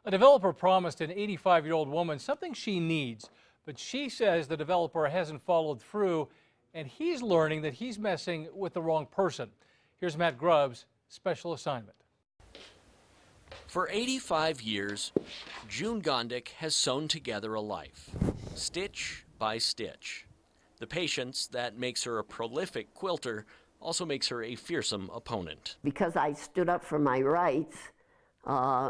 A developer promised an 85-year-old woman something she needs, but she says the developer hasn't followed through, and he's learning that he's messing with the wrong person. Here's Matt Grubb's special assignment. For 85 years, June Gondik has sewn together a life, stitch by stitch. The patience that makes her a prolific quilter also makes her a fearsome opponent. Because I stood up for my rights,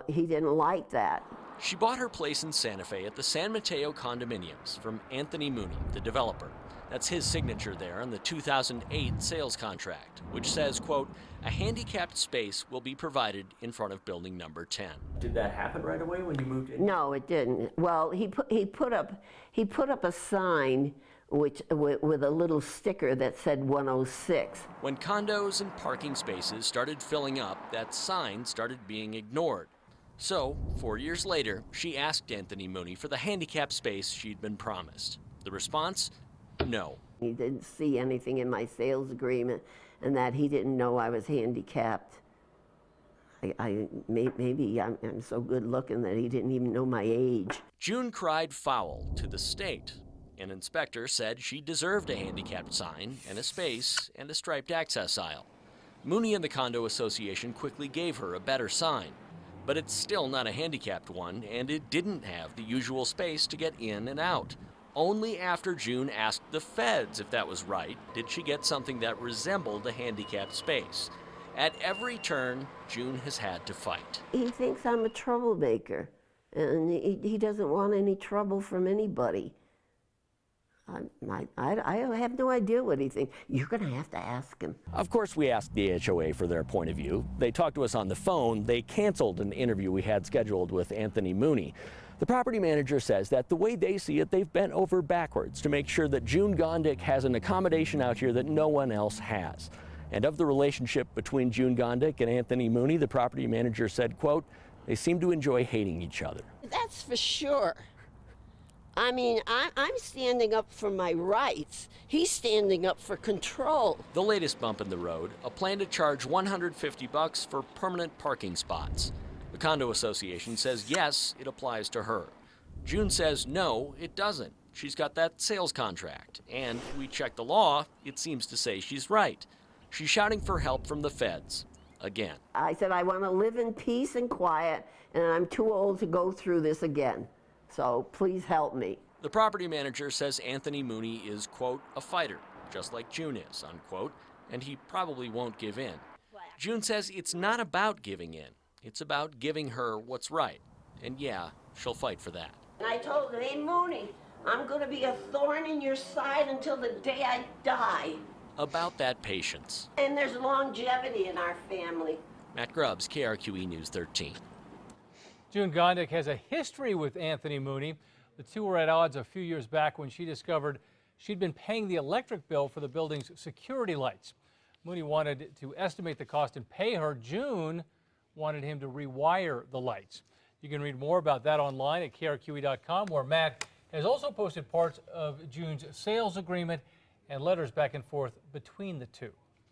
he didn't like that. She bought her place in Santa Fe at the San Mateo condominiums from Anthony Mooney, the developer. That's his signature there on the 2008 sales contract, which says, quote, a handicapped space will be provided in front of building number 10. Did that happen right away when you moved in? No, it didn't. Well, he put up a sign with a little sticker that said 106. When condos and parking spaces started filling up, that sign started being ignored. So, 4 years later, she asked Anthony Mooney for the handicapped space she'd been promised. The response? No. He didn't see anything in my sales agreement, and that he didn't know I was handicapped. Maybe I'm so good looking that he didn't even know my age. June cried foul to the state. An inspector said she deserved a handicapped sign and a space and a striped access aisle. Mooney and the condo association quickly gave her a better sign, but it's still not a handicapped one, and it didn't have the usual space to get in and out. Only after June asked the feds if that was right did she get something that resembled a handicapped space. At every turn, June has had to fight. He thinks I'm a troublemaker, and he doesn't want any trouble from anybody. I have no idea what he thinks. You're going to have to ask him. Of course, we asked the HOA for their point of view. They talked to us on the phone. They canceled an interview we had scheduled with Anthony Mooney. The property manager says that the way they see it, they've bent over backwards to make sure that June Gondik has an accommodation out here that no one else has. And of the relationship between June Gondik and Anthony Mooney, the property manager said, quote, they seem to enjoy hating each other. That's for sure. I mean, I'm standing up for my rights. He's standing up for control. The latest bump in the road, a plan to charge $150 for permanent parking spots. The condo association says yes, it applies to her. June says no, it doesn't. She's got that sales contract. And we checked the law, it seems to say she's right. She's shouting for help from the feds, again. I said I want to live in peace and quiet, and I'm too old to go through this again. So please help me. The property manager says Anthony Mooney is, quote, a fighter, just like June is, unquote, and he probably won't give in. June says it's not about giving in. It's about giving her what's right. And yeah, she'll fight for that. And I told him, hey, Mooney, I'm going to be a thorn in your side until the day I die. About that patience. And there's longevity in our family. Matt Grubbs, KRQE News 13. June Gondik has a history with Anthony Mooney. The two were at odds a few years back when she discovered she'd been paying the electric bill for the building's security lights. Mooney wanted to estimate the cost and pay her. June wanted him to rewire the lights. You can read more about that online at KRQE.com, where Matt has also posted parts of June's sales agreement and letters back and forth between the two.